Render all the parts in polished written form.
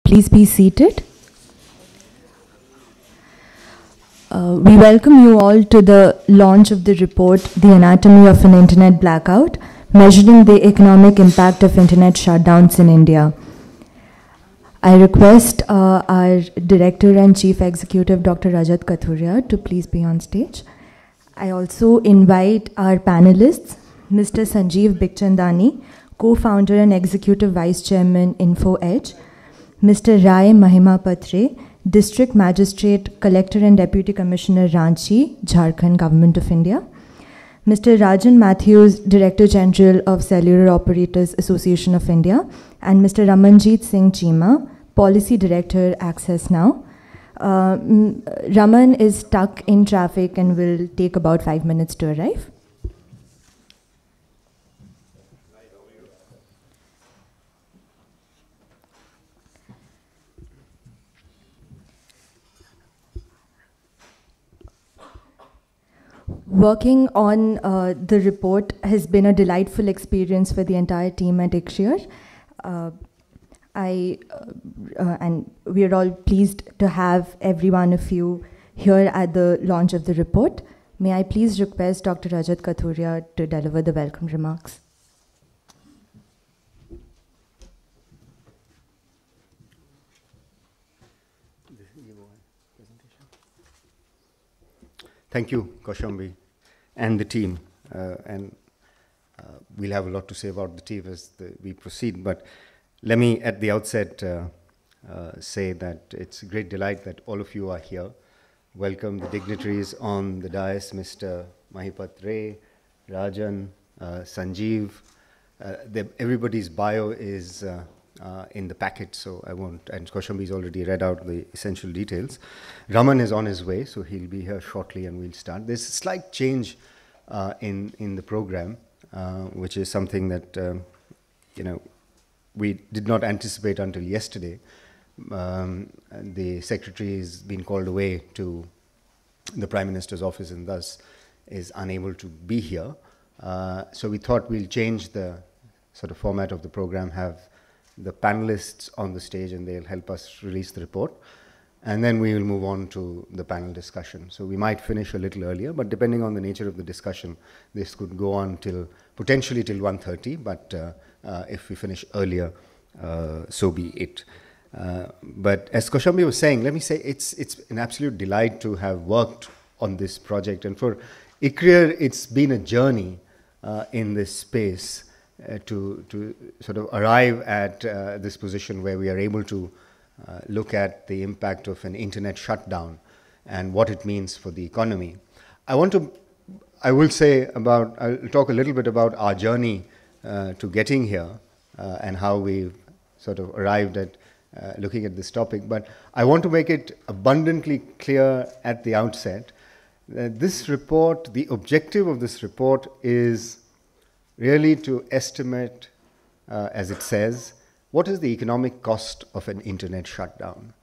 Please be seated. We welcome you all to the launch of the report, The Anatomy of an Internet Blackout, Measuring the Economic Impact of Internet Shutdowns in India. I request our Director and Chief Executive, Dr. Rajat Kathuria, to please be on stage. I also invite our panelists, Mr. Sanjeev Bikhchandani, Co-founder and Executive Vice Chairman, InfoEdge, Mr. Mahimapat, District Magistrate, Collector and Deputy Commissioner, Ranchi, Jharkhand, Government of India, Mr. Rajan Mathews, Director General of Cellular Operators Association of India, and Mr. Singh Chima, Policy Director, Access Now. Raman is stuck in traffic and will take about 5 minutes to arrive. Working on the report has been a delightful experience for the entire team at ICRIER. And we are all pleased to have every one of you here at the launch of the report. May I please request Dr. Rajat Kathuria to deliver the welcome remarks. Thank you, Kaushambi, and the team. We'll have a lot to say about the team as we proceed, but let me at the outset say that it's a great delight that all of you are here. Welcome the dignitaries on the dais, Mr. Mahimapat, Rajan, Sanjeev. Everybody's bio is in the packet, so I won't, and Kaushambi's already read out the essential details. Raman is on his way, so he'll be here shortly and we'll start. There's a slight change in the program, which is something that, we did not anticipate until yesterday. The secretary has been called away to the Prime Minister's office and thus is unable to be here. So we thought we'll change the sort of format of the program, have the panelists on the stage and they'll help us release the report. And then we will move on to the panel discussion. So we might finish a little earlier, but depending on the nature of the discussion, this could go on potentially till 1:30, but if we finish earlier, so be it. But as Kaushambi was saying, let me say it's an absolute delight to have worked on this project. And for ICRIER, it's been a journey in this space to sort of arrive at this position where we are able to look at the impact of an internet shutdown and what it means for the economy. I'll talk a little bit about our journey to getting here and how we've sort of arrived at looking at this topic. But I want to make it abundantly clear at the outset that this report, the objective of this report is really to estimate, as it says, what is the economic cost of an internet shutdown.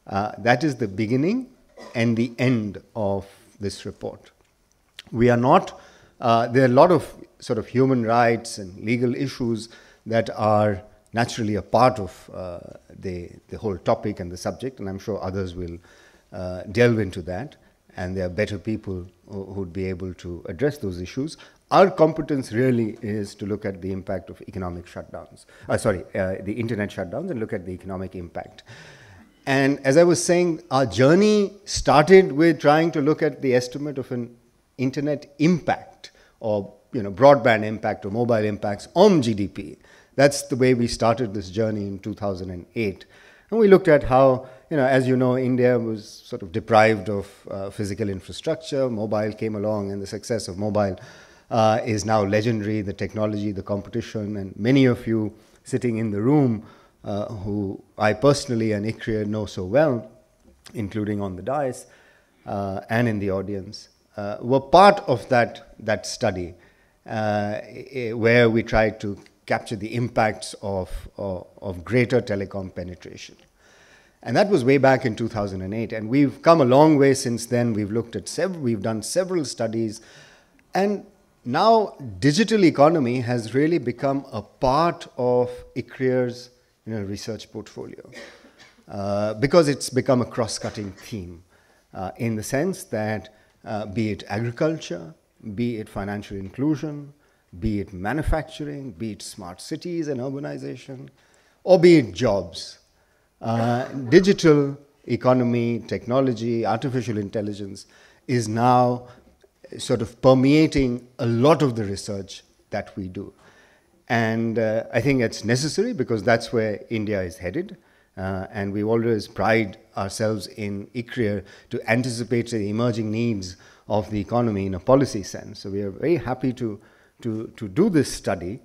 That is the beginning and the end of this report. We are not, there are a lot of sort of human rights and legal issues that are naturally a part of the whole topic and the subject, and I'm sure others will delve into that, and there are better people who would be able to address those issues. Our competence really is to look at the impact of economic shutdowns, the internet shutdowns, and look at the economic impact. And as I was saying, our journey started with trying to look at the estimate of an internet impact, or broadband impact or mobile impacts on GDP. That's the way we started this journey in 2008. And we looked at how, as you know, India was sort of deprived of physical infrastructure. Mobile came along, and the success of mobile is now legendary, the technology, the competition, and many of you sitting in the room who I personally and ICRIER know so well, including on the dais and in the audience, were part of that study where we tried to capture the impacts of greater telecom penetration. And that was way back in 2008, and we've come a long way since then. We've looked at we've done several studies, and now digital economy has really become a part of ICRIER's research portfolio. because it's become a cross-cutting theme in the sense that be it agriculture, be it financial inclusion, be it manufacturing, be it smart cities and urbanization, or be it jobs, digital economy, technology, artificial intelligence is now sort of permeating a lot of the research that we do. And I think it's necessary because that's where India is headed. And we always pride ourselves in ICRIER to anticipate the emerging needs of the economy in a policy sense. So we are very happy to do this study,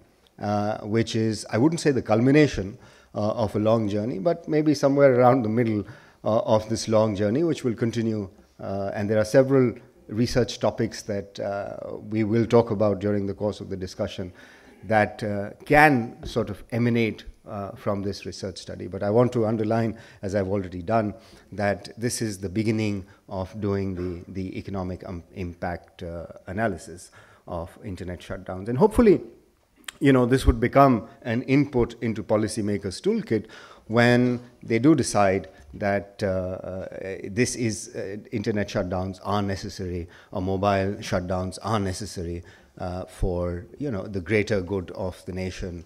which is, I wouldn't say the culmination of a long journey, but maybe somewhere around the middle of this long journey, which will continue. And there are several research topics that we will talk about during the course of the discussion that can sort of emanate from this research study. But I want to underline, as I've already done, that this is the beginning of doing the economic impact analysis of internet shutdowns. And hopefully, this would become an input into policymakers' toolkit when they do decide that this is internet shutdowns are necessary, or mobile shutdowns are necessary for the greater good of the nation,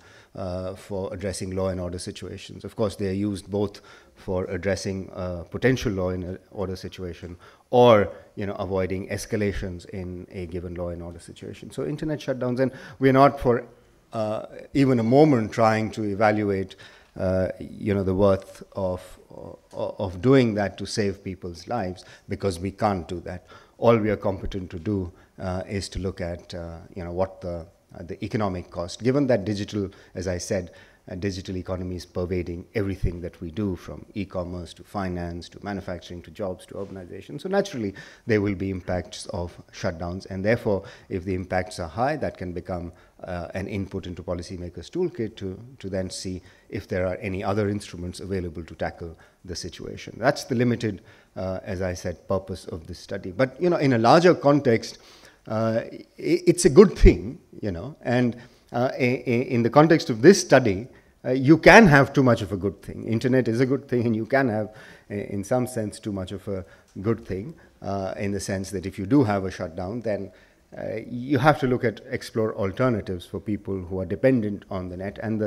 for addressing law and order situations. Of course, they are used both for addressing potential law and order situation, or avoiding escalations in a given law and order situation. So internet shutdowns, and we're not for even a moment trying to evaluate the worth of doing that to save people's lives, because we can't do that. All we are competent to do is to look at what the economic cost, given that digital, as I said, digital economy is pervading everything that we do, from e-commerce to finance to manufacturing to jobs to urbanization. So naturally, there will be impacts of shutdowns, and therefore, if the impacts are high, that can become an input into policymakers' toolkit to then see if there are any other instruments available to tackle the situation. That's the limited, as I said, purpose of this study. But in a larger context, it's a good thing, and in the context of this study, you can have too much of a good thing. Internet is a good thing, and you can have, in some sense, too much of a good thing, in the sense that if you do have a shutdown, then you have to explore alternatives for people who are dependent on the net, and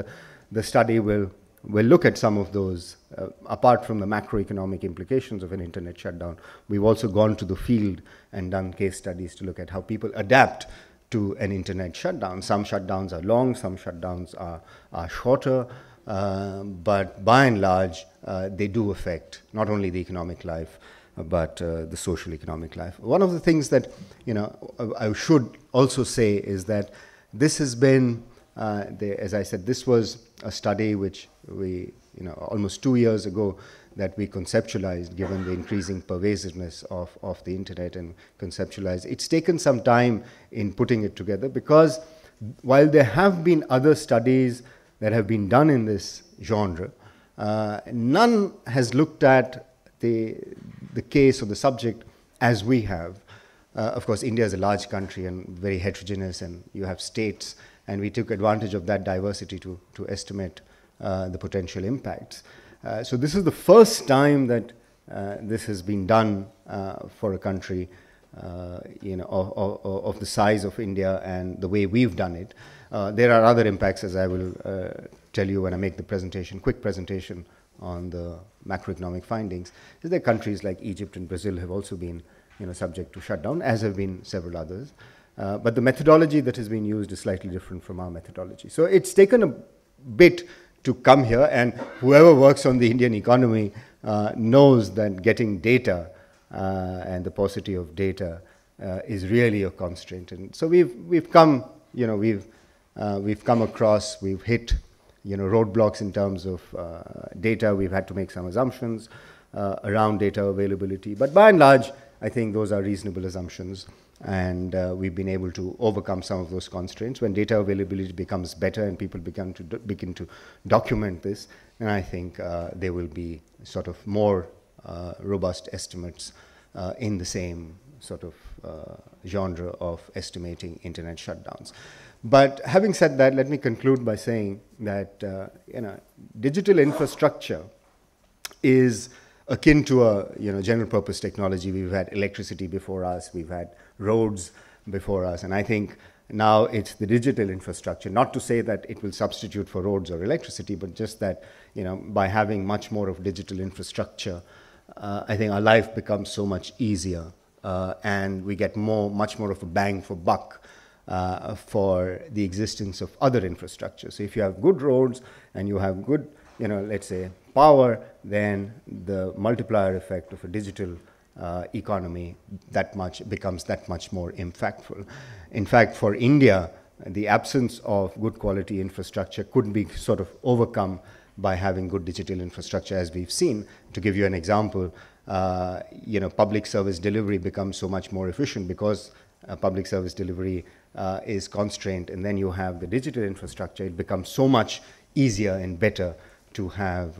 the study will look at some of those. Apart from the macroeconomic implications of an internet shutdown, we've also gone to the field and done case studies to look at how people adapt to an internet shutdown. Some shutdowns are long, some shutdowns are shorter, but by and large, they do affect not only the economic life, but the social economic life. One of the things that I should also say is that this has been, as I said, this was a study which we, almost 2 years ago, that we conceptualized, given the increasing pervasiveness of the internet, and conceptualized. It's taken some time in putting it together, because while there have been other studies that have been done in this genre, none has looked at the case or the subject as we have. Of course, India is a large country and very heterogeneous, and you have states, and we took advantage of that diversity to estimate the potential impacts. So this is the first time that this has been done for a country of the size of India and the way we've done it. There are other impacts, as I will tell you when I make the presentation, quick presentation on the macroeconomic findings. There are countries like Egypt and Brazil have also been subject to shutdown, as have been several others. But the methodology that has been used is slightly different from our methodology. So it's taken a bit to come here, and whoever works on the Indian economy knows that getting data and the paucity of data is really a constraint. And so we've come across, we've hit roadblocks in terms of data. We've had to make some assumptions around data availability, but by and large, I think those are reasonable assumptions, and we've been able to overcome some of those constraints. When data availability becomes better and people begin to document this, then I think there will be sort of more robust estimates in the same sort of genre of estimating internet shutdowns. But having said that, let me conclude by saying that digital infrastructure is akin to a general purpose technology. We've had electricity before us, we've had roads before us, and I think now it's the digital infrastructure. Not to say that it will substitute for roads or electricity, but just that by having much more of digital infrastructure, I think our life becomes so much easier, and we get much more of a bang for buck for the existence of other infrastructure. So if you have good roads and you have good, let's say, power, then the multiplier effect of a digital economy becomes that much more impactful. In fact, for India, the absence of good quality infrastructure could be sort of overcome by having good digital infrastructure, as we've seen. To give you an example, public service delivery becomes so much more efficient because public service delivery is constrained, and then you have the digital infrastructure. It becomes so much easier and better to have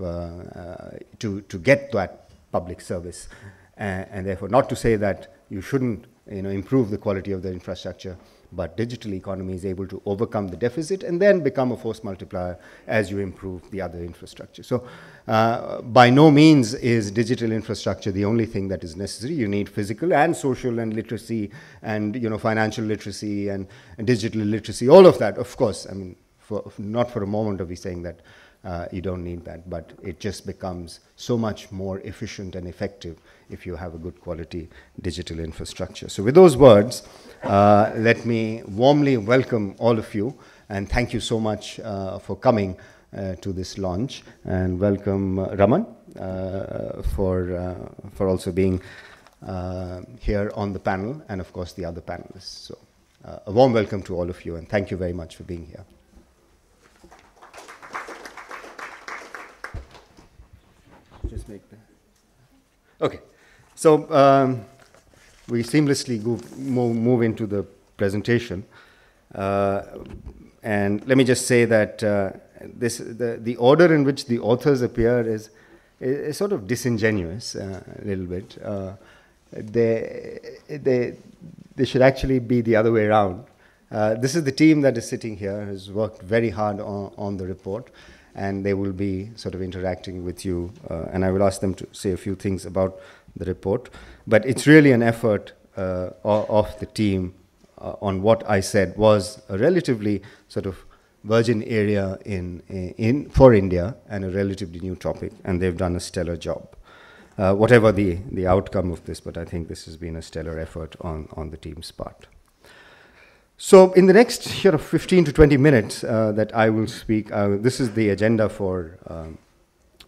to get that public service, and therefore not to say that you shouldn't improve the quality of the infrastructure, but digital economy is able to overcome the deficit and then become a force multiplier as you improve the other infrastructure. So by no means is digital infrastructure the only thing that is necessary. You need physical and social and literacy and financial literacy and digital literacy, all of that, of course. I mean, not for a moment are we saying that you don't need that, but it just becomes so much more efficient and effective if you have a good quality digital infrastructure. So with those words, let me warmly welcome all of you, and thank you so much for coming to this launch, and welcome Raman for also being here on the panel, and of course the other panelists. So a warm welcome to all of you, and thank you very much for being here. Just make that. Okay, so we seamlessly move into the presentation, and let me just say that the order in which the authors appear is sort of disingenuous a little bit. They should actually be the other way around. This is the team that is sitting here, has worked very hard on the report, and they will be sort of interacting with you, and I will ask them to say a few things about the report. But it's really an effort of the team on what I said was a relatively sort of virgin area for India and a relatively new topic, and they've done a stellar job. Whatever the outcome of this, but I think this has been a stellar effort on the team's part. So in the next 15 to 20 minutes that I will speak, this is the agenda for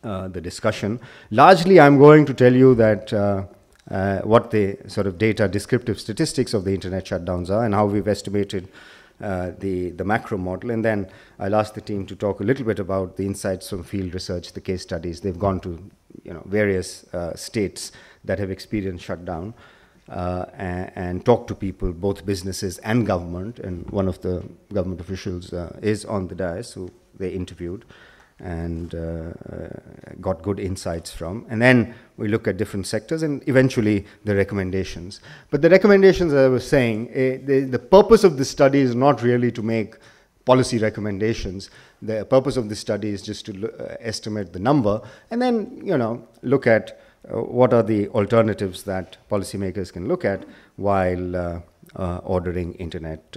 the discussion. Largely, I'm going to tell you that what the sort of data descriptive statistics of the internet shutdowns are and how we've estimated the macro model. And then I'll ask the team to talk a little bit about the insights from field research, the case studies. They've gone to various states that have experienced shutdown. And talk to people, both businesses and government, and one of the government officials is on the dais, who they interviewed and got good insights from. And then we look at different sectors and eventually the recommendations. But the recommendations, as I was saying, the purpose of this study is not really to make policy recommendations. The purpose of this study is just to estimate the number and then look at what are the alternatives that policymakers can look at while ordering internet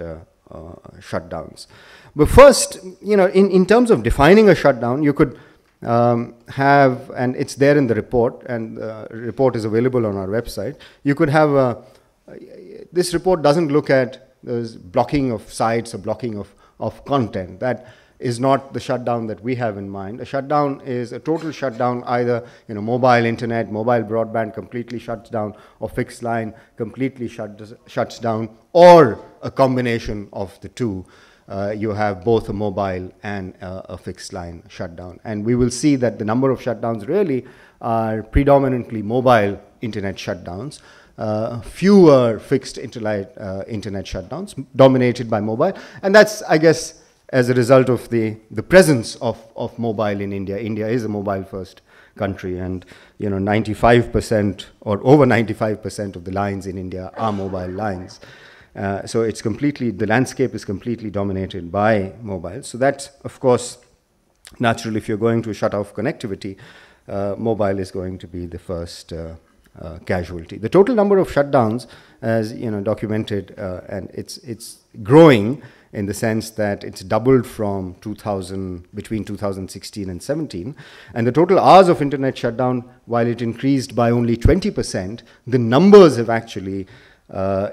shutdowns. But first, in terms of defining a shutdown, you could have, and it's there in the report, and the report is available on our website. You could have this report doesn't look at the blocking of sites or blocking of content. That is not the shutdown that we have in mind. A shutdown is a total shutdown, either mobile internet, mobile broadband completely shuts down, or fixed line completely shuts down, or a combination of the two. You have both a mobile and a fixed line shutdown. And we will see that the number of shutdowns really are predominantly mobile internet shutdowns. Fewer fixed internet shutdowns, dominated by mobile. And that's, I guess, as a result of the presence of mobile in India. India is a mobile-first country, and 95% or over 95% of the lines in India are mobile lines. So it's the landscape is completely dominated by mobile. So that's, of course, natural. If you're going to shut off connectivity, mobile is going to be the first casualty. The total number of shutdowns, as documented, and it's growing in the sense that it's doubled from between 2016 and 17. And the total hours of internet shutdown, while it increased by only 20%, the numbers have actually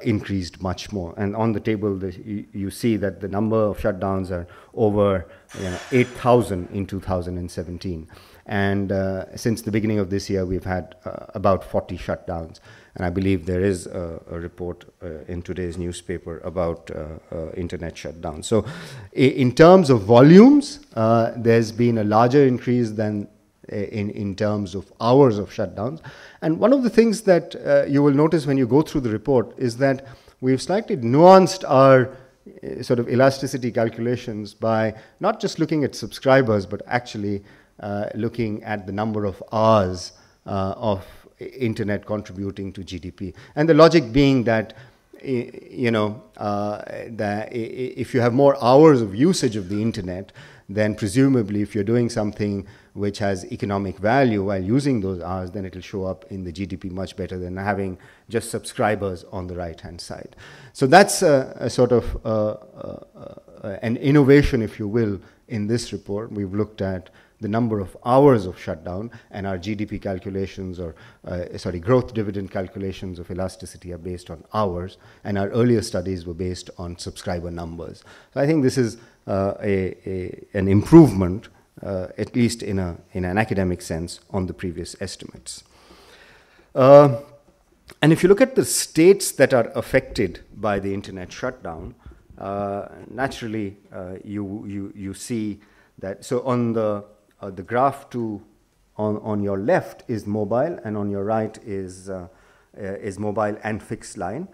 increased much more. And on the table, you see that the number of shutdowns are over 8,000 in 2017. And since the beginning of this year, we've had about 40 shutdowns. And I believe there is a report in today's newspaper about internet shutdowns. So in terms of volumes, there's been a larger increase than in terms of hours of shutdowns. And one of the things that you will notice when you go through the report is that we've slightly nuanced our sort of elasticity calculations by not just looking at subscribers, but actually looking at the number of hours of internet contributing to GDP. And the logic being that, that if you have more hours of usage of the internet, then presumably if you're doing something which has economic value while using those hours, then it will show up in the GDP much better than having just subscribers on the right-hand side. So that's a sort of an innovation, if you will, in this report. We've looked at the number of hours of shutdown, and our GDP calculations, or growth dividend calculations of elasticity are based on hours, and our earlier studies were based on subscriber numbers. So I think this is an improvement, at least in an academic sense, on the previous estimates. And if you look at the states that are affected by the internet shutdown, naturally you see that. So on the graph on your left is mobile, and on your right is mobile and fixed line.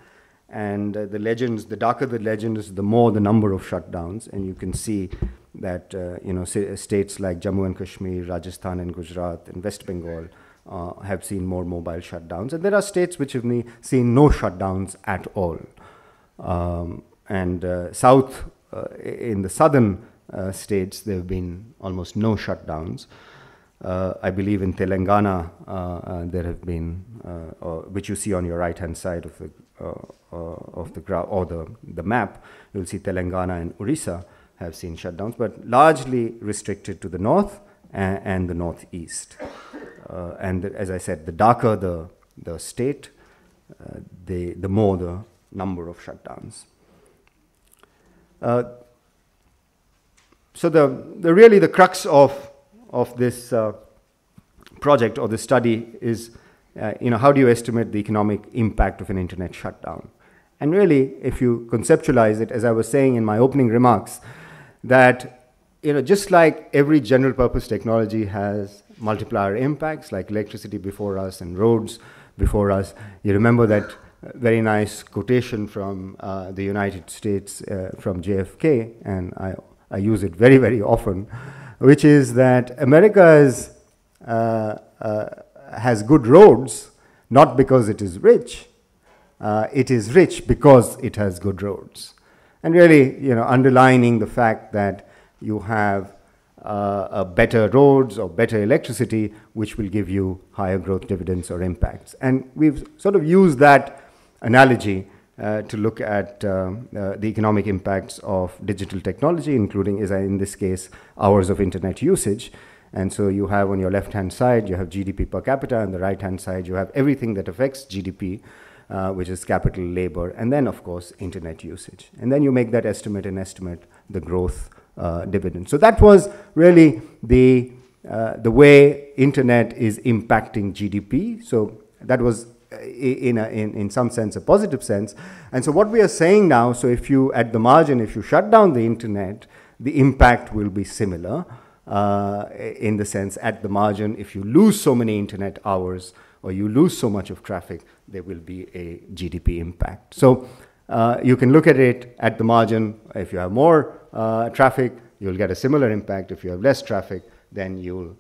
And the legends, the darker the legends, the more the number of shutdowns. And you can see that states like Jammu and Kashmir, Rajasthan and Gujarat and West Bengal have seen more mobile shutdowns. And there are states which have seen no shutdowns at all. South, in the southern states, there have been almost no shutdowns. I believe in Telangana there have been, which you see on your right-hand side of the graph or the map. You'll see Telangana and Orissa have seen shutdowns, but largely restricted to the north and the northeast. As I said, the darker the state, the more the number of shutdowns. So really the crux of this project or the study is, how do you estimate the economic impact of an internet shutdown? And really, if you conceptualize it, as I was saying in my opening remarks, that just like every general purpose technology has multiplier impacts, like electricity before us and roads before us. You remember that very nice quotation from the United States from JFK, and I use it very, very often, which is that America has good roads, not because it is rich. It is rich because it has good roads. And really, underlining the fact that you have better roads or better electricity, which will give you higher growth dividends or impacts. And we've sort of used that analogy to look at the economic impacts of digital technology, including, in this case, hours of internet usage. And so you have on your left-hand side, you have GDP per capita, and the right-hand side, you have everything that affects GDP, which is capital, labor, and then, of course, internet usage. And then you make that estimate and estimate the growth dividend. So that was really the way internet is impacting GDP. So that was, in some sense, a positive sense. And so what we are saying now, so if you, at the margin, if you shut down the internet, the impact will be similar. In the sense, at the margin, if you lose so many internet hours or you lose so much of traffic, there will be a GDP impact. So you can look at it at the margin. If you have more traffic, you'll get a similar impact. If you have less traffic, then you'll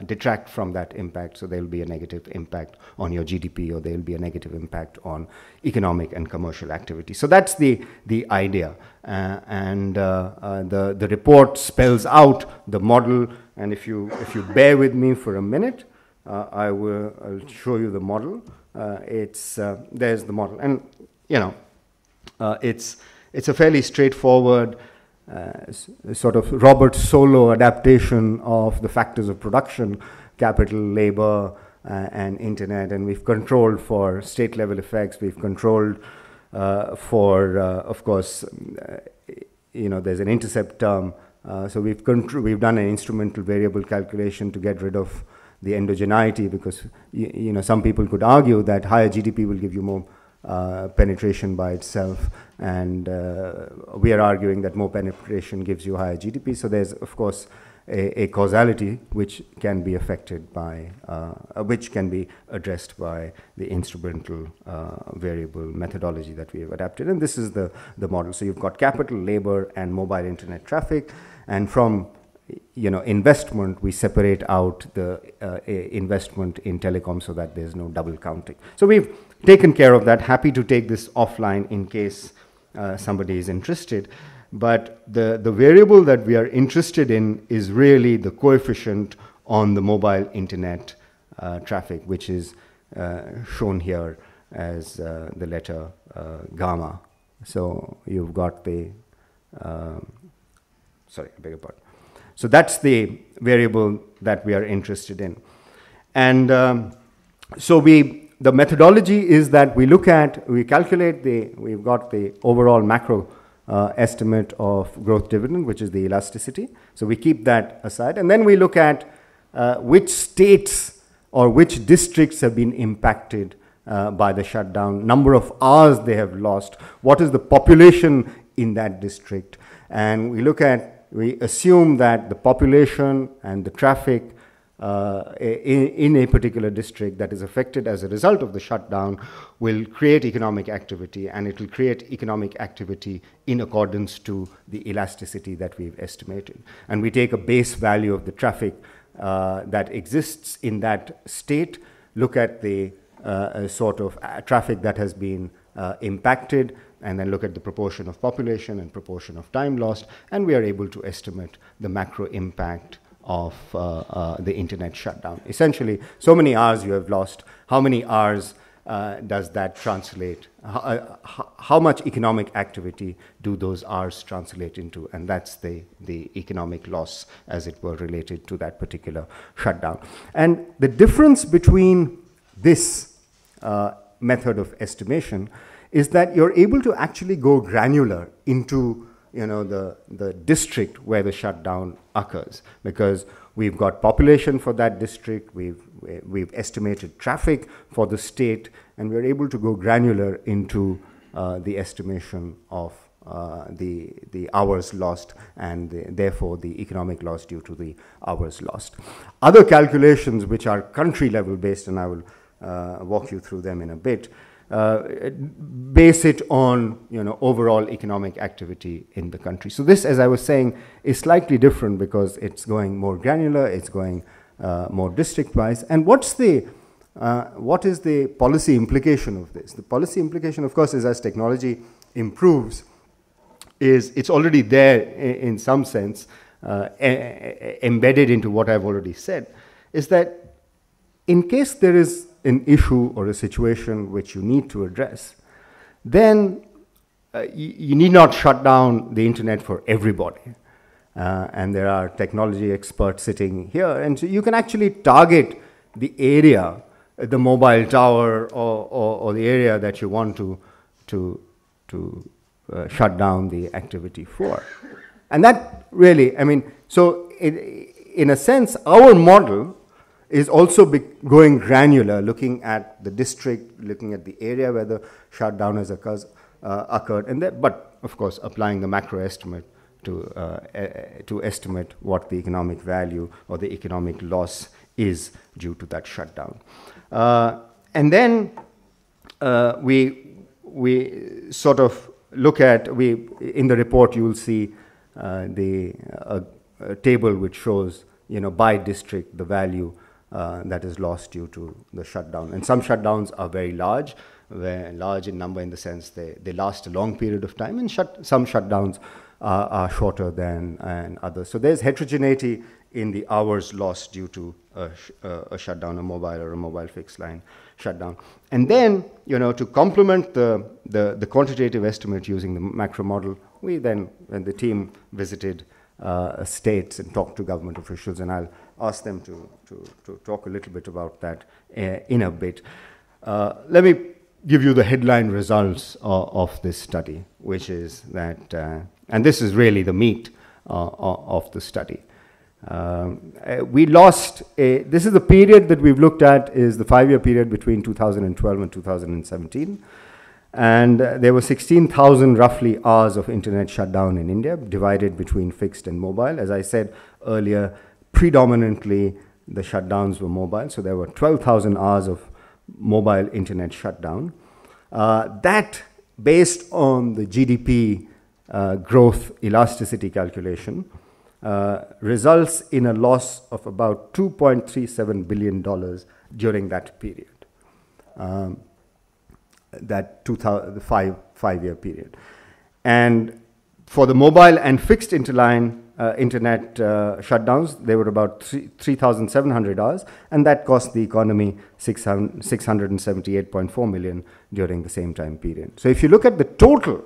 detract from that impact. So there will be a negative impact on your GDP, or there will be a negative impact on economic and commercial activity. So that's the idea. The report spells out the model. And if you bear with me for a minute, I'll show you the model. There's the model, and it's a fairly straightforward sort of Robert Solow adaptation of the factors of production: capital, labor, and internet. And we've controlled for state level effects. We've controlled for, of course, there's an intercept term. So we've done an instrumental variable calculation to get rid of the endogeneity, because some people could argue that higher GDP will give you more penetration by itself, and we are arguing that more penetration gives you higher GDP. So there's, of course, a causality which can be affected by, which can be addressed by the instrumental variable methodology that we have adapted. And this is the model. So you've got capital, labor, and mobile internet traffic, and from investment, we separate out the investment in telecom so that there's no double counting. So we've taken care of that. Happy to take this offline in case somebody is interested. But the variable that we are interested in is really the coefficient on the mobile internet traffic, which is shown here as the letter gamma. So you've got the, sorry, I beg your pardon. So that's the variable that we are interested in. And so the methodology is that we calculate we've got the overall macro estimate of growth dividend, which is the elasticity. So we keep that aside. And then we look at which states or which districts have been impacted by the shutdown, number of hours they have lost, what is the population in that district. And we assume that the population and the traffic in a particular district that is affected as a result of the shutdown will create economic activity, and it will create economic activity in accordance to the elasticity that we've estimated. And we take a base value of the traffic that exists in that state, look at the sort of traffic that has been impacted, and then look at the proportion of population and proportion of time lost, and we are able to estimate the macro impact of the internet shutdown. Essentially, so many hours you have lost, how many hours does that translate? How much economic activity do those hours translate into? And that's the economic loss, as it were, related to that particular shutdown. And the difference between this method of estimation is that you're able to actually go granular into the district where the shutdown occurs, because we've got population for that district, we've estimated traffic for the state, and we're able to go granular into the estimation of the hours lost, and therefore the economic loss due to the hours lost. Other calculations which are country level based, and I will walk you through them in a bit, base it on overall economic activity in the country. So this, as I was saying, is slightly different because it's going more granular, it's going more district-wise. And what is the policy implication of this? The policy implication, of course, is as technology improves, it's already there in some sense, embedded into what I've already said, is that in case there is an issue or a situation which you need to address, then you need not shut down the internet for everybody. And there are technology experts sitting here, and so you can actually target the area, the mobile tower, or the area that you want to shut down the activity for. And that really, so in a sense, our model is also going granular, looking at the district, looking at the area where the shutdown has occurred, and but of course applying the macro estimate to estimate what the economic value or the economic loss is due to that shutdown. And then we sort of look at, in the report you will see a table which shows by district the value that is lost due to the shutdown. And some shutdowns are very large in number, in the sense they last a long period of time, and some shutdowns are shorter than others. So there's heterogeneity in the hours lost due to a shutdown, a mobile or a mobile fixed line shutdown. And then, to complement the quantitative estimate using the macro model, we then, when the team visited states and talked to government officials, and I'll ask them to talk a little bit about that in a bit. Let me give you the headline results of this study, which is that, and this is really the meat of the study. We lost, this is the period that we've looked at, is the 5-year period between 2012 and 2017. And there were 16,000 roughly hours of internet shutdown in India, divided between fixed and mobile. As I said earlier, predominantly the shutdowns were mobile, so there were 12,000 hours of mobile internet shutdown. That, based on the GDP growth elasticity calculation, results in a loss of about $2.37 billion during that period, the five-year period. And for the mobile and fixed internet shutdowns, they were about 3,700 hours, and that cost the economy $678.4 million during the same time period. So if you look at the total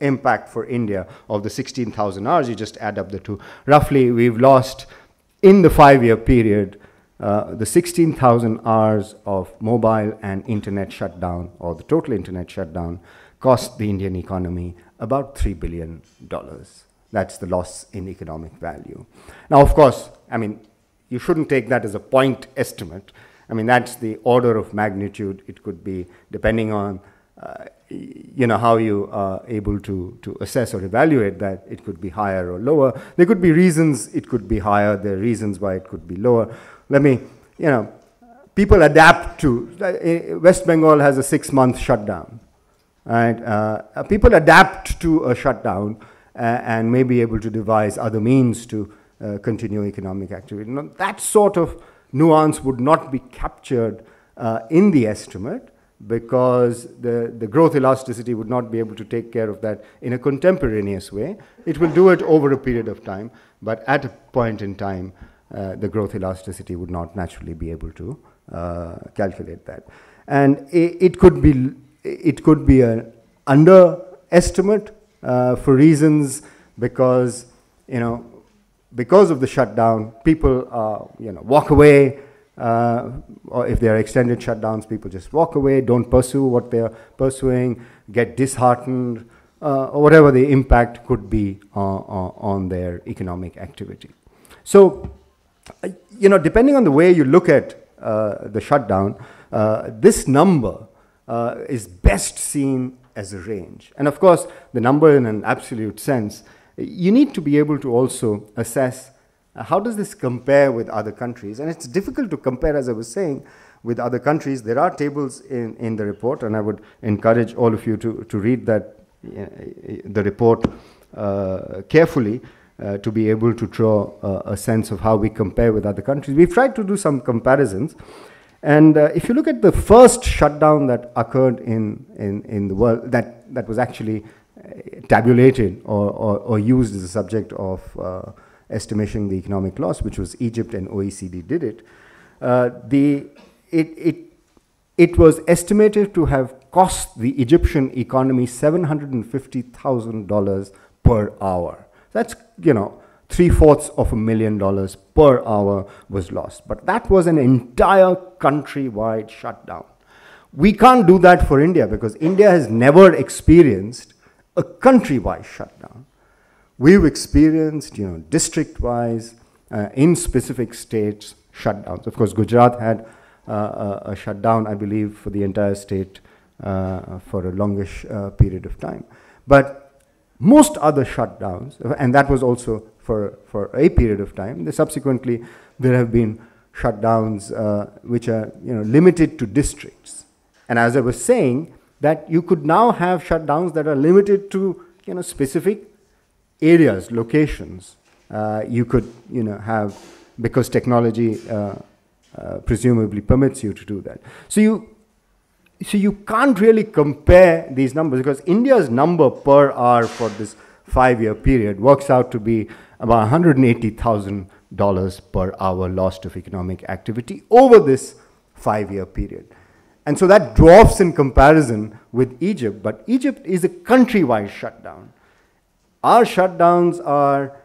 impact for India of the 16,000 hours, you just add up the two. Roughly, we've lost in the 5-year period the 16,000 hours of mobile and internet shutdown, or the total internet shutdown, cost the Indian economy about $3 billion. That's the loss in economic value. Now, of course, I mean, you shouldn't take that as a point estimate. I mean, that's the order of magnitude. It could be, depending on how you are able to assess or evaluate that, it could be higher or lower. There could be reasons it could be higher. There are reasons why it could be lower. People adapt to, West Bengal has a 6-month shutdown. Right? People adapt to a shutdown and may be able to devise other means to continue economic activity. Now, that sort of nuance would not be captured in the estimate, because the growth elasticity would not be able to take care of that in a contemporaneous way. It will do it over a period of time, but at a point in time, the growth elasticity would not naturally be able to calculate that. And it could be an underestimate for reasons because of the shutdown, people walk away. Or if there are extended shutdowns, people just walk away, don't pursue what they are pursuing, get disheartened, or whatever the impact could be on their economic activity. So, depending on the way you look at the shutdown, this number is best seen as a range. And of course, the number in an absolute sense, you need to be able to also assess how does this compare with other countries? And it's difficult to compare, as I was saying, with other countries. There are tables in the report, and I would encourage all of you to read that, the report carefully to be able to draw a sense of how we compare with other countries. We've tried to do some comparisons. And if you look at the first shutdown that occurred in the world, that was actually tabulated or used as a subject of estimation the economic loss, which was Egypt, and OECD did it. It was estimated to have cost the Egyptian economy $750,000 per hour. That's, $750,000 per hour was lost. But that was an entire countrywide shutdown. We can't do that for India, because India has never experienced a countrywide shutdown. We've experienced, district-wise, in specific states, shutdowns. Of course, Gujarat had a shutdown, I believe, for the entire state for a longish period of time. But most other shutdowns, and that was also for a period of time, subsequently there have been shutdowns which are limited to districts. And as I was saying, that you could now have shutdowns that are limited to specific areas, locations. You could have, because technology presumably permits you to do that. So you can't really compare these numbers, because India's number per hour for this 5-year period works out to be about 180,000 per hour lost of economic activity over this 5-year period. And so that dwarfs in comparison with Egypt, but Egypt is a countrywide shutdown. Our shutdowns are,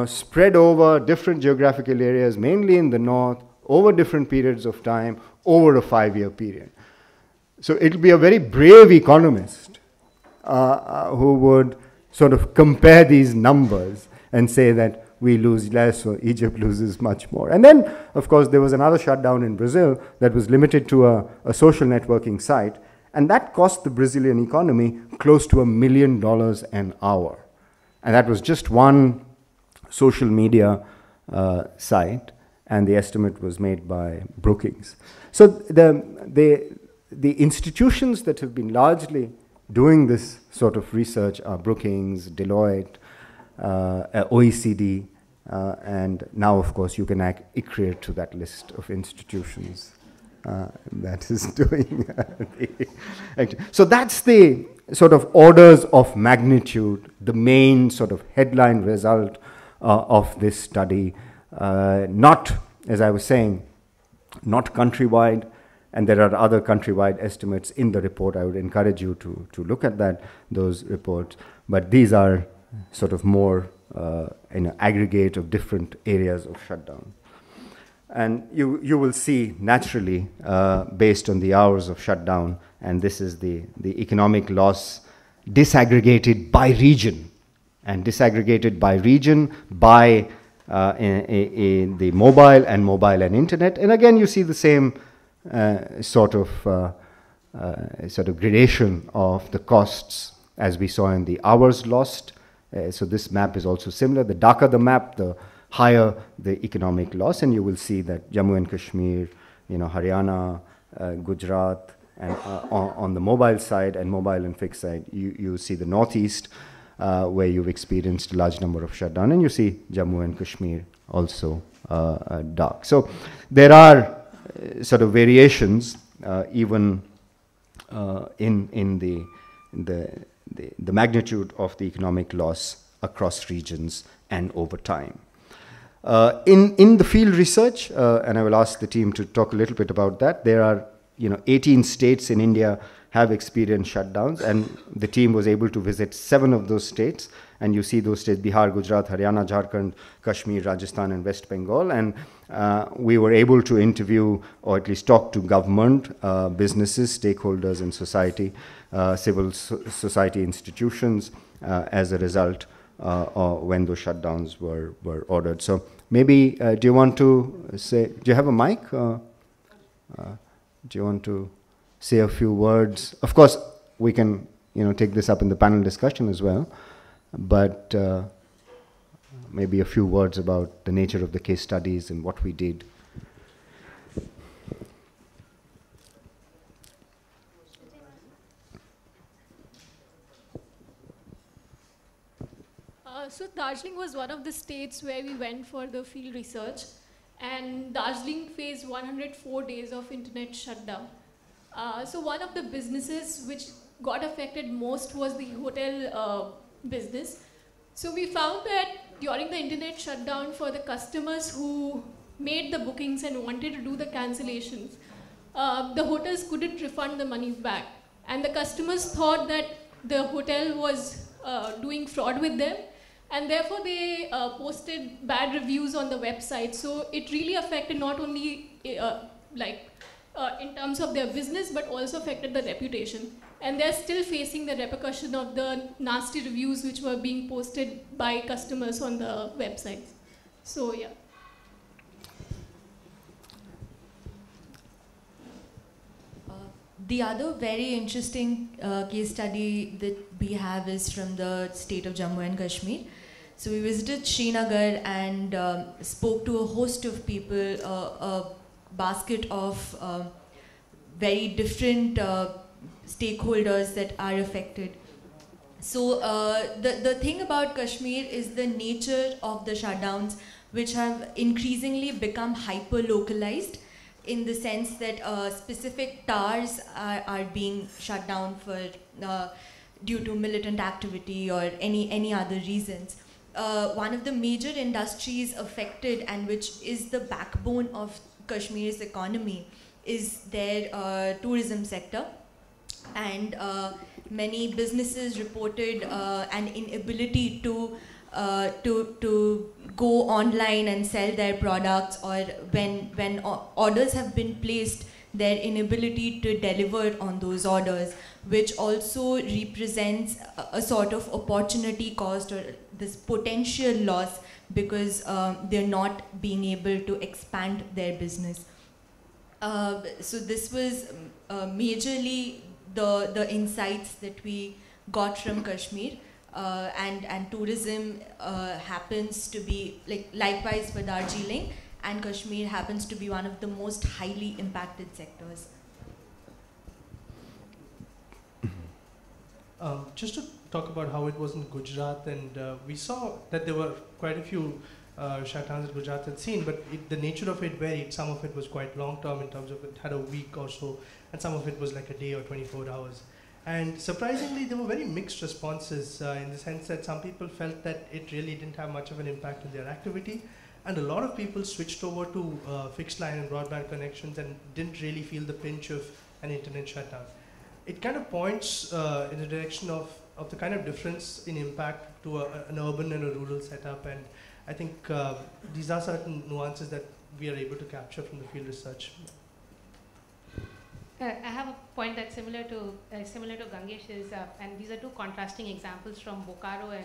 spread over different geographical areas, mainly in the north, over different periods of time, over a 5-year period. So it'll be a very brave economist who would sort of compare these numbers and say that we lose less or Egypt loses much more. And then, of course, there was another shutdown in Brazil that was limited to a social networking site, and that cost the Brazilian economy close to $1 million an hour. And that was just one social media site, and the estimate was made by Brookings. So the institutions that have been largely doing this sort of research are Brookings, Deloitte, OECD, and now, of course, you can add ICRIER to that list of institutions that is doing so that's the sort of orders of magnitude, the main sort of headline result of this study. Not, as I was saying, not countrywide, and there are other countrywide estimates in the report. I would encourage you to look at those reports, but these are sort of more in an aggregate of different areas of shutdown. And you will see naturally, based on the hours of shutdown, and this is the economic loss disaggregated by region, and disaggregated by region by in the mobile and internet. And again, you see the same sort of gradation of the costs as we saw in the hours lost. So this map is also similar. The darker the map, the higher the economic loss, and you will see that Jammu and Kashmir, Haryana, Gujarat, and on the mobile side and mobile and fixed side, you see the northeast where you've experienced a large number of shutdown, and you see Jammu and Kashmir also dark. So there are sort of variations even in the magnitude of the economic loss across regions and over time. In the field research, and I will ask the team to talk a little bit about that, there are 18 states in India have experienced shutdowns, and the team was able to visit 7 of those states, and you see those states: Bihar, Gujarat, Haryana, Jharkhand, Kashmir, Rajasthan, and West Bengal. And we were able to interview, or at least talk to government, businesses, stakeholders in society, civil society institutions as a result when those shutdowns were ordered. So maybe, do you want to say, do you have a mic? Do you want to say a few words? Of course, we can take this up in the panel discussion as well, but maybe a few words about the nature of the case studies and what we did. So Darjeeling was one of the states where we went for the field research, and Darjeeling faced 104 days of internet shutdown. So one of the businesses which got affected most was the hotel business. So we found that during the internet shutdown, for the customers who made the bookings and wanted to do the cancellations, the hotels couldn't refund the money back. And the customers thought that the hotel was doing fraud with them, and therefore they posted bad reviews on the website. So it really affected not only in terms of their business, but also affected the reputation. And they're still facing the repercussion of the nasty reviews which were being posted by customers on the websites. So yeah. The other very interesting case study that we have is from the state of Jammu and Kashmir. So we visited Srinagar and spoke to a host of people, a basket of very different stakeholders that are affected. So the thing about Kashmir is the nature of the shutdowns, which have increasingly become hyper-localized, in the sense that specific towers are being shut down for due to militant activity or any other reasons. one of the major industries affected and which is the backbone of Kashmir's economy is their tourism sector. And many businesses reported an inability to go online and sell their products, or when orders have been placed, their inability to deliver on those orders, which also represents a sort of opportunity cost or this potential loss because they're not being able to expand their business. So this was majorly the insights that we got from Kashmir. And tourism happens to be, likewise for Darjeeling, and Kashmir happens to be one of the most highly impacted sectors. Just to talk about how it was in Gujarat, and we saw that there were quite a few shutdowns that Gujarat had seen, but the nature of it varied. Some of it was quite long term in terms of it had a week or so, and some of it was like a day or 24 hours. And surprisingly, there were very mixed responses in the sense that some people felt that it really didn't have much of an impact on their activity, and a lot of people switched over to fixed line and broadband connections and didn't really feel the pinch of an internet shutdown. It kind of points in the direction of the kind of difference in impact to an urban and a rural setup, and I think these are certain nuances that we are able to capture from the field research. I have a point that's similar to Gangesh's, and these are two contrasting examples from Bokaro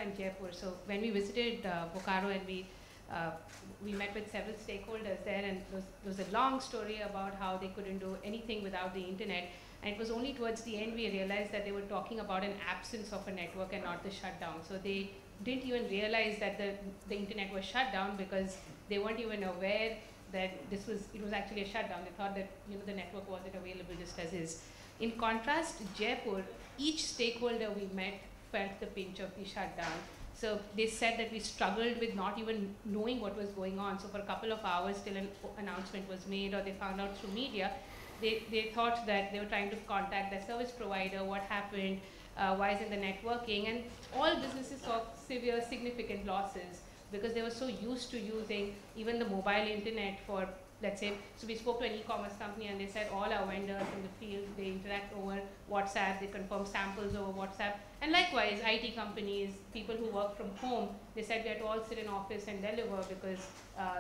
and Jaipur. So when we visited Bokaro, and we met with several stakeholders there, and there was a long story about how they couldn't do anything without the internet. And it was only towards the end we realized that they were talking about an absence of a network and not the shutdown. So they didn't even realize that the internet was shut down because they weren't even aware that it was actually a shutdown. They thought that the network wasn't available just as is. In contrast, Jaipur, each stakeholder we met felt the pinch of the shutdown. So they said that we struggled with not even knowing what was going on. So for a couple of hours till an announcement was made or they found out through media, they thought that they were trying to contact their service provider, what happened, why isn't the net working, and all businesses saw severe, significant losses because they were so used to using even the mobile internet for, let's say, so we spoke to an e-commerce company and they said all our vendors in the field, they interact over WhatsApp, they confirm samples over WhatsApp, and likewise IT companies, people who work from home, they said we had to all sit in office and deliver because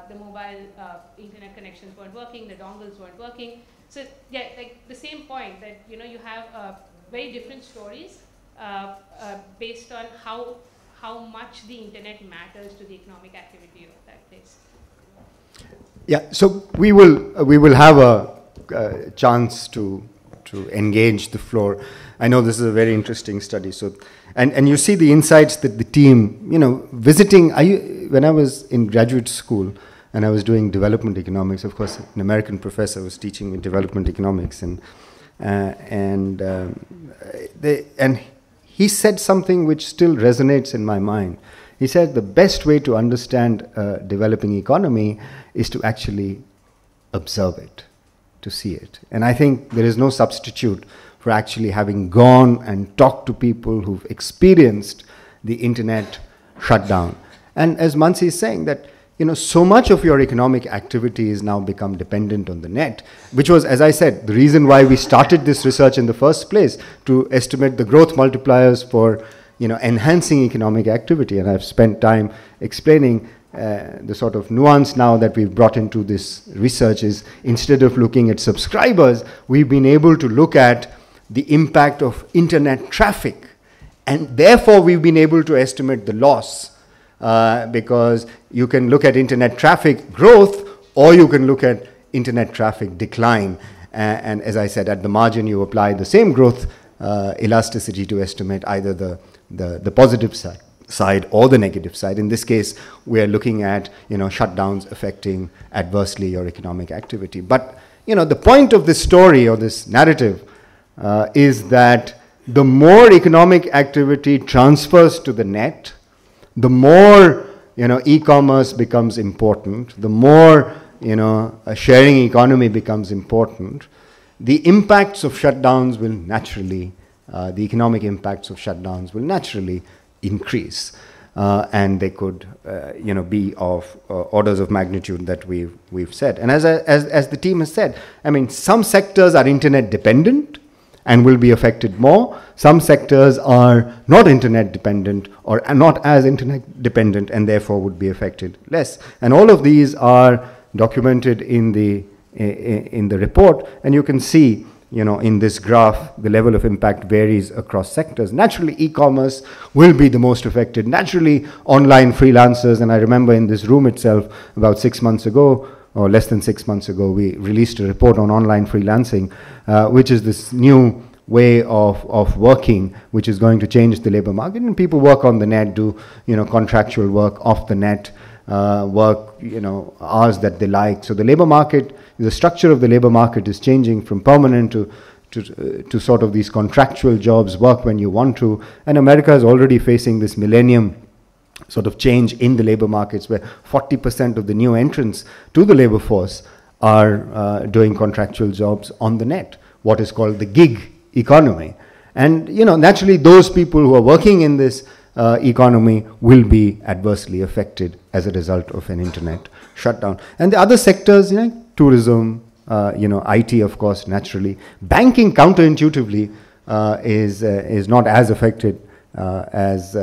the mobile internet connections weren't working, the dongles weren't working. So yeah, like the same point that you have very different stories based on how much the internet matters to the economic activity of that place. Yeah, so we will have a chance to engage the floor. I know this is a very interesting study. So, and you see the insights that the team, visiting. When I was in graduate school and I was doing development economics, of course, an American professor was teaching me development economics, and he said something which still resonates in my mind. He said the best way to understand a developing economy is to actually observe it, to see it. And I think there is no substitute for actually having gone and talked to people who've experienced the internet shutdown. And as Mansi is saying that, so much of your economic activity is now become dependent on the net, which was, as I said, the reason why we started this research in the first place, to estimate the growth multipliers for, enhancing economic activity. And I've spent time explaining the sort of nuance now that we've brought into this research is, instead of looking at subscribers, we've been able to look at the impact of internet traffic. And therefore, we've been able to estimate the loss. Because you can look at internet traffic growth, or you can look at internet traffic decline. And as I said, at the margin, you apply the same growth elasticity to estimate either the positive side or the negative side. In this case, we are looking at shutdowns affecting adversely your economic activity. But the point of this story or this narrative is that the more economic activity transfers to the net, the more e-commerce becomes important, the more a sharing economy becomes important, the impacts of shutdowns will naturally, the economic impacts of shutdowns will naturally increase. And they could, be of orders of magnitude that we've said. And as the team has said, I mean, some sectors are internet dependent and will be affected more. Some sectors are not internet dependent or are not as internet dependent and therefore would be affected less. And all of these are documented in the report, and you can see, in this graph, the level of impact varies across sectors. Naturally, e-commerce will be the most affected. Naturally, online freelancers, and I remember in this room itself, about 6 months ago, or less than 6 months ago, we released a report on online freelancing, which is this new way of working, which is going to change the labor market. And people work on the net, do, contractual work off the net, work, hours that they like. So the labor market, the structure of the labor market is changing from permanent to sort of these contractual jobs, work when you want to. And America is already facing this millennium sort of change in the labor markets, where 40% of the new entrants to the labor force are doing contractual jobs on the net, what is called the gig economy. And, naturally those people who are working in this economy will be adversely affected as a result of an internet shutdown. And the other sectors, tourism, IT, of course, naturally. Banking, counterintuitively, is not as affected as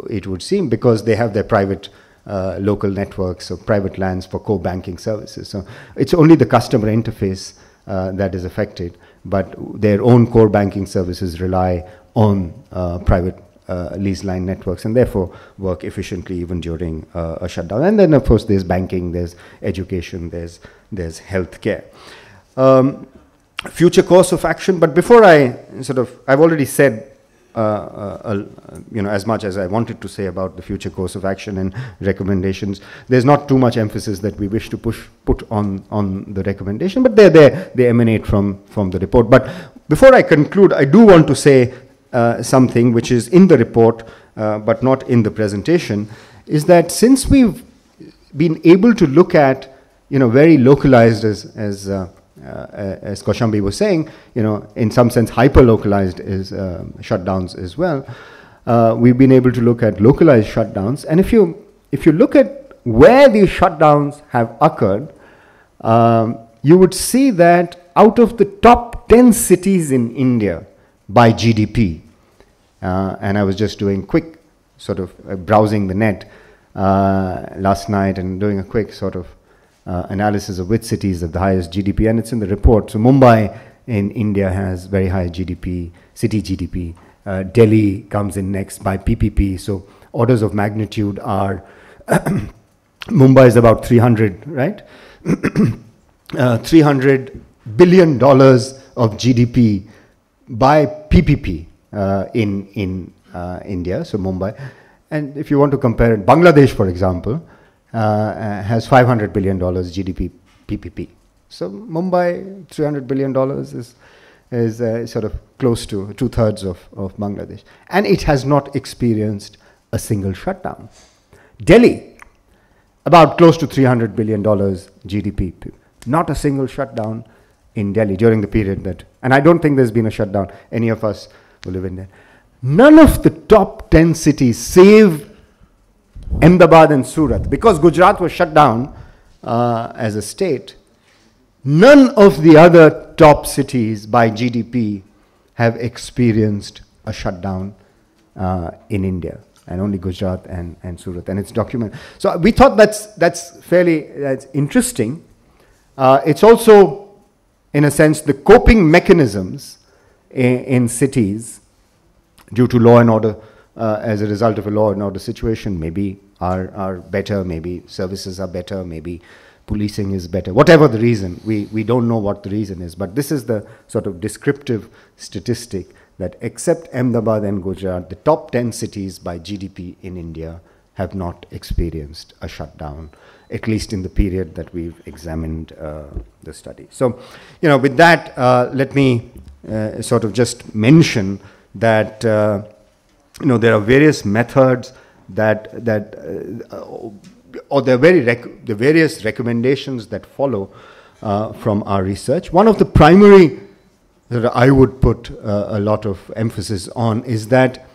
it would seem, because they have their private local networks or private LANs for core banking services. So it's only the customer interface that is affected, but their own core banking services rely on private lease line networks, and therefore work efficiently even during a shutdown. And then, of course, there's banking, there's education, there's healthcare. Future course of action. But before I've already said as much as I wanted to say about the future course of action and recommendations. There's not too much emphasis that we wish to put on the recommendation, but they're there. They emanate from the report. But before I conclude, I do want to say something which is in the report, but not in the presentation, is that since we've been able to look at, very localized, as Kaushambi was saying, in some sense hyper-localized is shutdowns as well. We've been able to look at localized shutdowns, and if you look at where these shutdowns have occurred, you would see that out of the top 10 cities in India by GDP, and I was just doing quick sort of browsing the net last night and doing a quick sort of analysis of which cities have the highest GDP, and it's in the report. So Mumbai in India has very high GDP, city GDP. Delhi comes in next by PPP. So orders of magnitude are Mumbai is about 300, right? $300 billion of GDP by PPP in India. So Mumbai, and if you want to compare it, Bangladesh, for example, has $500 billion GDP PPP. So Mumbai, $300 billion is sort of close to 2/3 of Bangladesh. And it has not experienced a single shutdown. Delhi, about close to $300 billion GDP. Not a single shutdown in Delhi during the period that, and I don't think there's been a shutdown, any of us who live in there. None of the top 10 cities, save Ahmedabad and Surat, because Gujarat was shut down as a state, none of the other top cities by GDP have experienced a shutdown in India, and only Gujarat and Surat, and it's documented. So we thought that's interesting. It's also, in a sense, the coping mechanisms in cities due to law and order, as a result of a law and order situation, maybe are better, maybe services are better, maybe policing is better, whatever the reason. We don't know what the reason is, but this is the sort of descriptive statistic that except Ahmedabad and Gujarat, the top 10 cities by GDP in India have not experienced a shutdown, at least in the period that we've examined the study. So, with that, let me sort of just mention that, there are various methods or there are the various recommendations that follow from our research. One of the primary that I would put a lot of emphasis on is that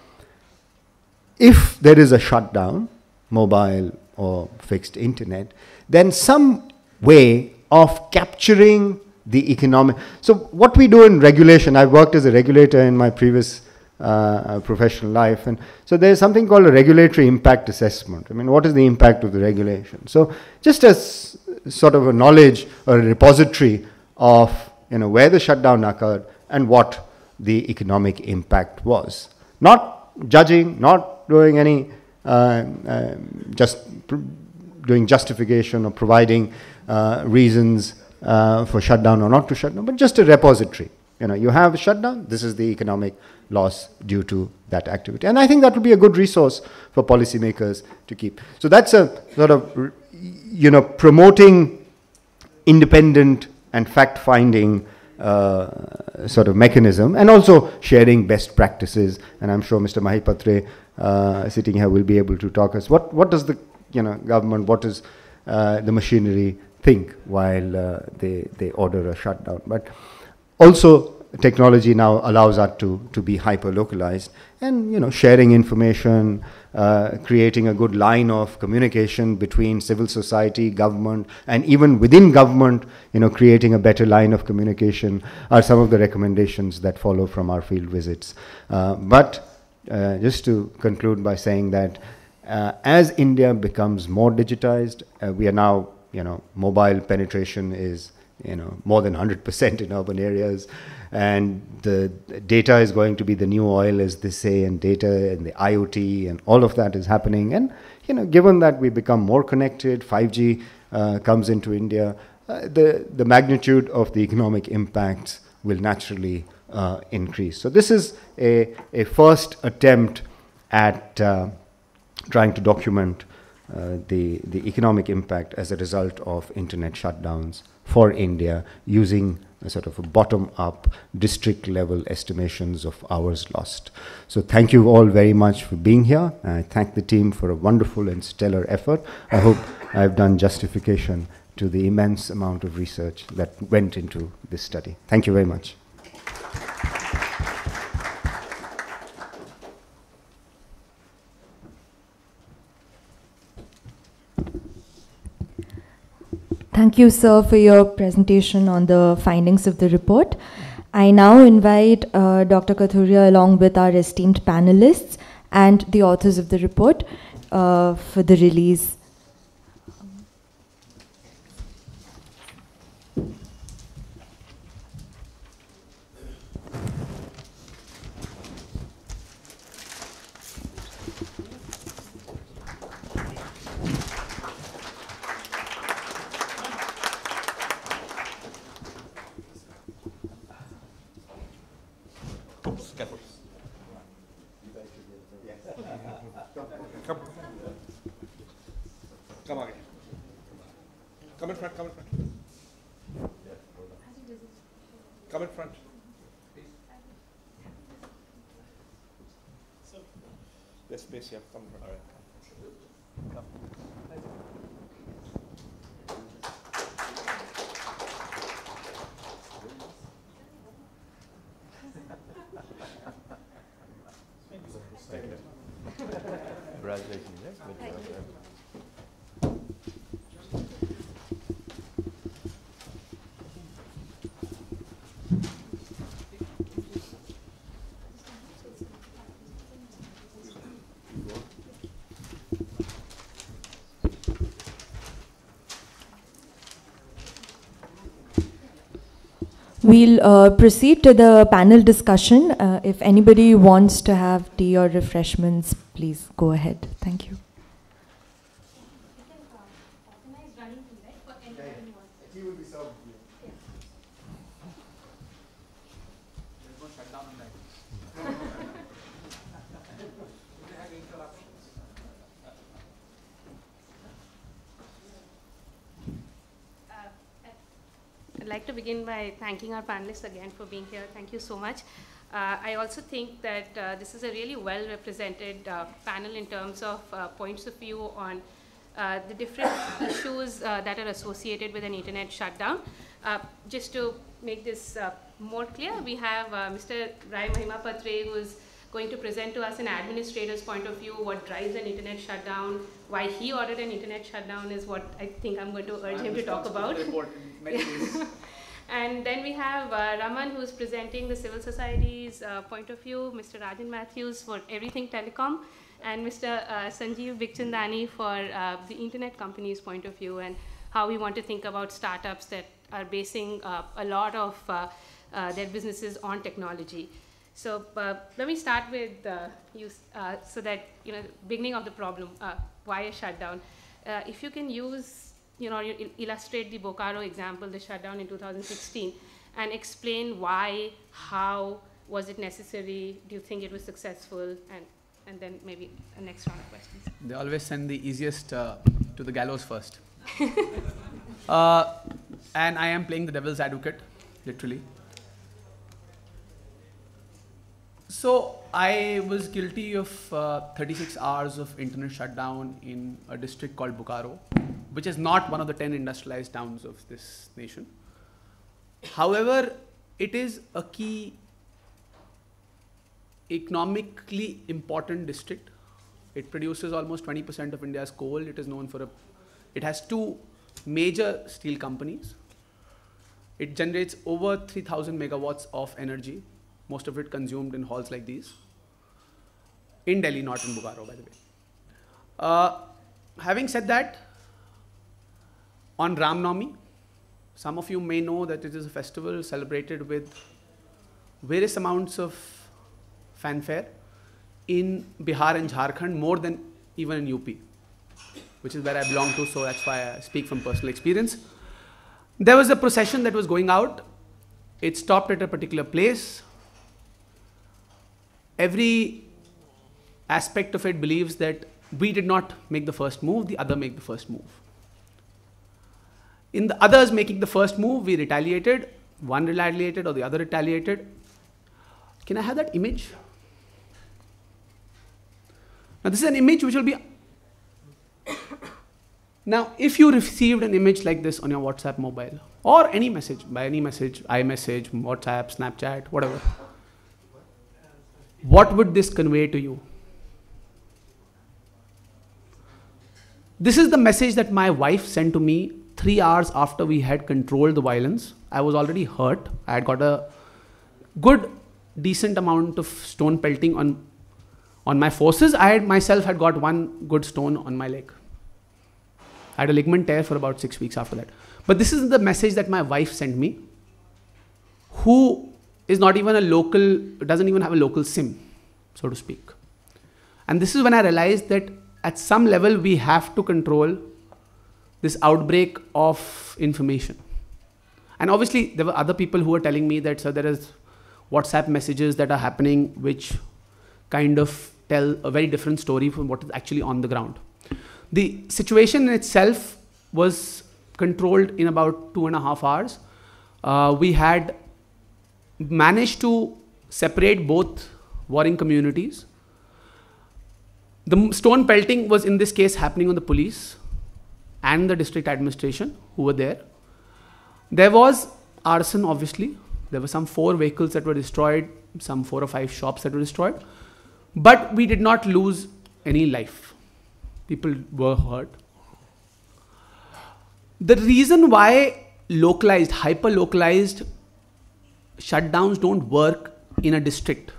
if there is a shutdown, mobile or fixed internet, then some way of capturing the economic. So what we do in regulation, I worked as a regulator in my previous professional life, and so there's something called a regulatory impact assessment. I mean, what is the impact of the regulation? So just as sort of a knowledge or a repository of, you know, where the shutdown occurred and what the economic impact was. Not judging, not doing any doing justification or providing reasons for shutdown or not to shut down, but just a repository. You know, you have a shutdown, this is the economic loss due to that activity. And I think that would be a good resource for policymakers to keep. So that's a sort of, you know, promoting independent and fact-finding sort of mechanism, and also sharing best practices. And I'm sure Mr. Mahimapat sitting here will be able to talk us what does the, you know, government, what does the machinery think while they order a shutdown. But also technology now allows us to be hyper-localized, and, you know, sharing information, creating a good line of communication between civil society, government, and even within government, you know, creating a better line of communication are some of the recommendations that follow from our field visits. But just to conclude by saying that as India becomes more digitized, we are now, you know, mobile penetration is, you know, more than 100% in urban areas, and the data is going to be the new oil, as they say, and data and the IoT and all of that is happening. And, you know, given that we become more connected, 5G comes into India, the magnitude of the economic impacts will naturally increase. So this is a first attempt at trying to document the economic impact as a result of internet shutdowns for India, using a sort of a bottom-up district-level estimations of hours lost. So thank you all very much for being here. I thank the team for a wonderful and stellar effort. I hope I've done justification to the immense amount of research that went into this study. Thank you very much. Thank you, sir, for your presentation on the findings of the report. I now invite Dr. Kathuria, along with our esteemed panelists and the authors of the report, for the release. Come again. Come in front, come in front. Come in front. There's space here. Come in front. All right. Come. Congratulations. We'll proceed to the panel discussion. If anybody wants to have tea or refreshments, please go ahead. Thank you. I'd like to begin by thanking our panelists again for being here. Thank you so much. I also think that this is a really well-represented panel in terms of points of view on the different issues that are associated with an internet shutdown. Just to make this more clear, we have Mr. Rai Mahimapat, who is going to present to us an administrator's point of view, what drives an internet shutdown, why he ordered an internet shutdown is what I think I'm going to urge him to talk about. And then we have Raman, who's presenting the civil society's point of view, Mr. Rajan Mathews for everything telecom, and Mr. Sanjeev Bikhchandani for the internet company's point of view and how we want to think about startups that are basing a lot of their businesses on technology. So let me start with you, so that, beginning of the problem, why a shutdown? If you can use, illustrate the Bokaro example, the shutdown in 2016, and explain why, how, was it necessary, do you think it was successful, and then maybe a next round of questions. They always send the easiest to the gallows first. And I am playing the devil's advocate, literally. So I was guilty of 36 hours of internet shutdown in a district called Bokaro, which is not one of the 10 industrialized towns of this nation. However, it is a key economically important district. It produces almost 20% of India's coal. It is known for it has 2 major steel companies. It generates over 3,000 megawatts of energy, most of it consumed in halls like these. In Delhi, not in Bokaro, by the way. Having said that, on Ram Navami, some of you may know that it is a festival celebrated with various amounts of fanfare in Bihar and Jharkhand, more than even in UP, which is where I belong to, so that's why I speak from personal experience. There was a procession that was going out. It stopped at a particular place. Every aspect of it believes that we did not make the first move, the other made the first move. In the others making the first move, we retaliated. One retaliated or the other retaliated. Can I have that image? Now this is an image which will be... Now if you received an image like this on your WhatsApp mobile, or any message, by any message, iMessage, WhatsApp, Snapchat, whatever, what would this convey to you? This is the message that my wife sent to me 3 hours after we had controlled the violence. I was already hurt. I had got a good, decent amount of stone pelting on my forces. I myself had got 1 good stone on my leg. I had a ligament tear for about 6 weeks after that. But this is the message that my wife sent me, who is not even a local, doesn't even have a local SIM, so to speak. And this is when I realized that at some level we have to control this outbreak of information. And obviously there were other people who were telling me that, sir, there is WhatsApp messages that are happening which kind of tell a very different story from what is actually on the ground. The situation in itself was controlled in about 2.5 hours. We had managed to separate both warring communities. The stone pelting was in this case happening on the police and the district administration who were there. There was arson, obviously. There were some 4 vehicles that were destroyed, some 4 or 5 shops that were destroyed. But we did not lose any life. People were hurt. The reason why localized, hyper-localized shutdowns don't work in a district,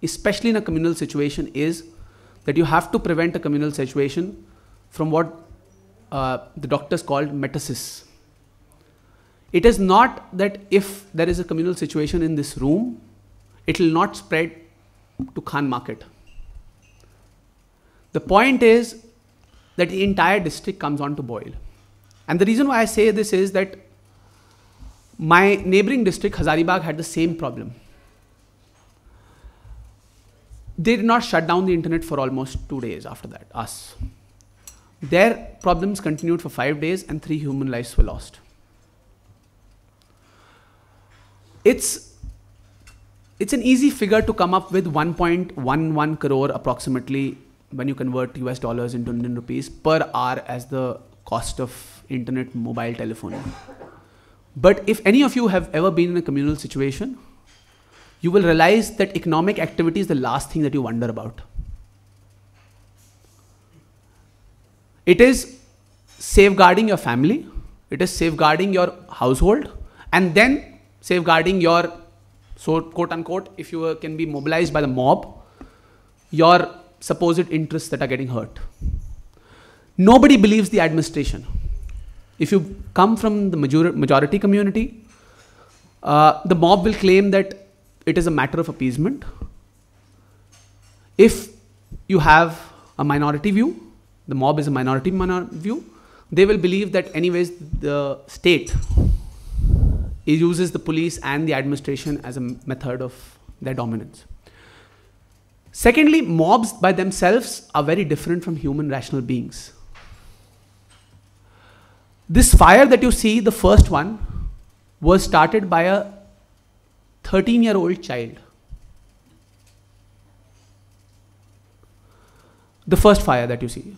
especially in a communal situation, is that you have to prevent a communal situation from what the doctors called metasis. It is not that if there is a communal situation in this room, it will not spread to Khan Market. The point is that the entire district comes on to boil. And the reason why I say this is that my neighboring district, Hazaribagh, had the same problem. They did not shut down the internet for almost 2 days after that, us. Their problems continued for 5 days and 3 human lives were lost. It's an easy figure to come up with, 1.11 crore approximately when you convert US dollars into Indian rupees per hour as the cost of internet mobile telephony. But if any of you have ever been in a communal situation, you will realize that economic activity is the last thing that you wonder about. It is safeguarding your family, it is safeguarding your household, and then safeguarding your, so quote unquote, if you can be mobilized by the mob, your supposed interests that are getting hurt. Nobody believes the administration. If you come from the majority community, the mob will claim that it is a matter of appeasement. If you have a minority view, the mob is a minority view, they will believe that anyways the state uses the police and the administration as a method of their dominance. Secondly, mobs by themselves are very different from human rational beings. This fire that you see, the first one, was started by a 13-year-old child. The first fire that you see.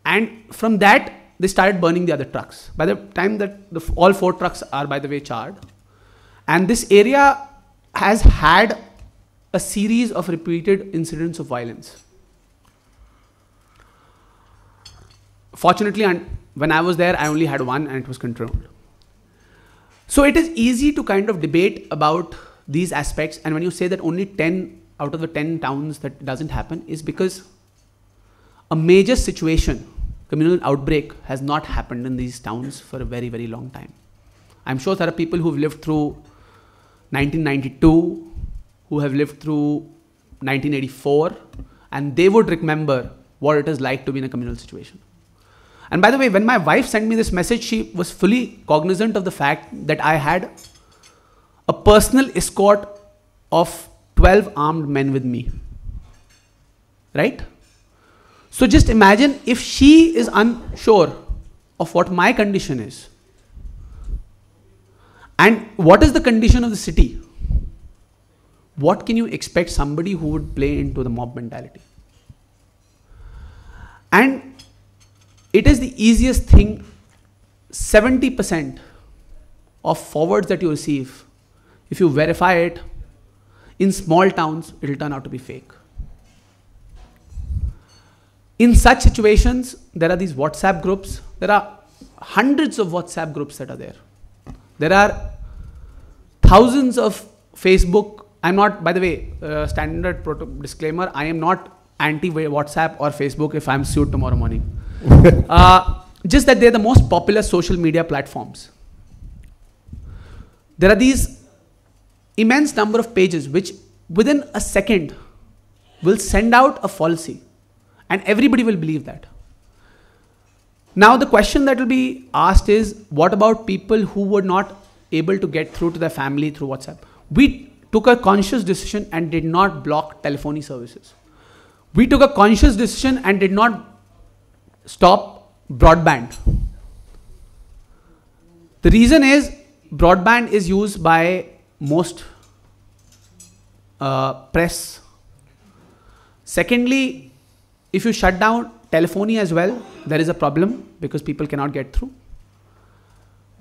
And from that, they started burning the other trucks. By the time that all 4 trucks are, by the way, charred. And this area has had a series of repeated incidents of violence. Fortunately, when I was there, I only had one and it was controlled. So it is easy to kind of debate about these aspects. And when you say that only 10 out of the 10 towns that doesn't happen, is because a major situation, communal outbreak, has not happened in these towns for a very, very long time. I'm sure there are people who've lived through 1992, who have lived through 1984, and they would remember what it is like to be in a communal situation. And by the way, when my wife sent me this message, she was fully cognizant of the fact that I had a personal escort of 12 armed men with me. Right? So just imagine if she is unsure of what my condition is, and what is the condition of the city, what can you expect somebody who would play into the mob mentality? And it is the easiest thing. 70% of forwards that you receive, if you verify it, in small towns, it will turn out to be fake. In such situations, there are these WhatsApp groups. There are hundreds of WhatsApp groups that are there. There are thousands of Facebook. I'm not, by the way, standard disclaimer, I am not anti-WhatsApp or Facebook if I'm sued tomorrow morning. Just that they're the most popular social media platforms. There are these immense number of pages which within a second will send out a fallacy, and everybody will believe that. Now the question that will be asked is, what about people who were not able to get through to their family through WhatsApp? We took a conscious decision and did not block telephony services. We took a conscious decision and did not stop broadband. The reason is broadband is used by most press. Secondly, if you shut down telephony as well, there is a problem because people cannot get through.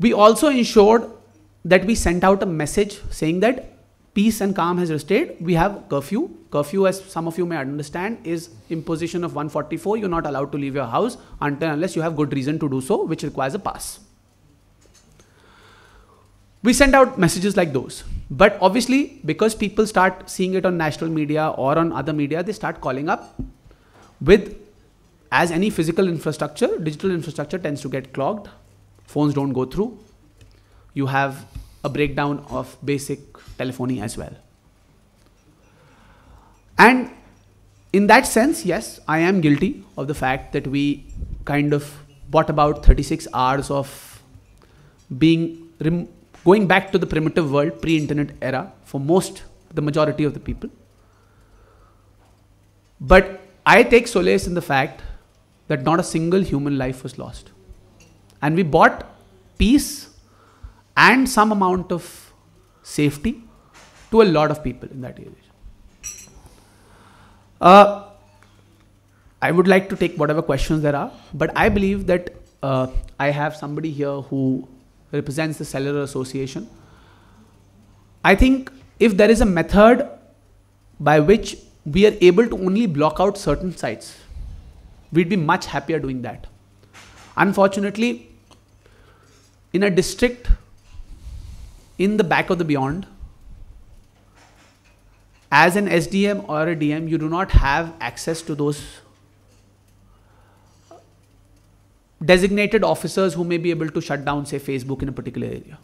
We also ensured that we sent out a message saying that peace and calm has restored. We have curfew. Curfew, as some of you may understand, is imposition of 144. You're not allowed to leave your house unless you have good reason to do so, which requires a pass. We sent out messages like those. But obviously, because people start seeing it on national media or on other media, they start calling up with, as any physical infrastructure, digital infrastructure tends to get clogged. Phones don't go through. You have a breakdown of basic telephony as well. And in that sense, yes, I am guilty of the fact that we kind of brought about 36 hours of being going back to the primitive world, pre-internet era for the majority of the people. But I take solace in the fact that not a single human life was lost. And we brought peace and some amount of safety to a lot of people in that area. I would like to take whatever questions there are, but I believe that I have somebody here who represents the Cellular Association. I think if there is a method by which we are able to only block out certain sites, we'd be much happier doing that. Unfortunately, in a district in the back of the beyond, as an SDM or a DM, you do not have access to those designated officers who may be able to shut down, say, Facebook in a particular area.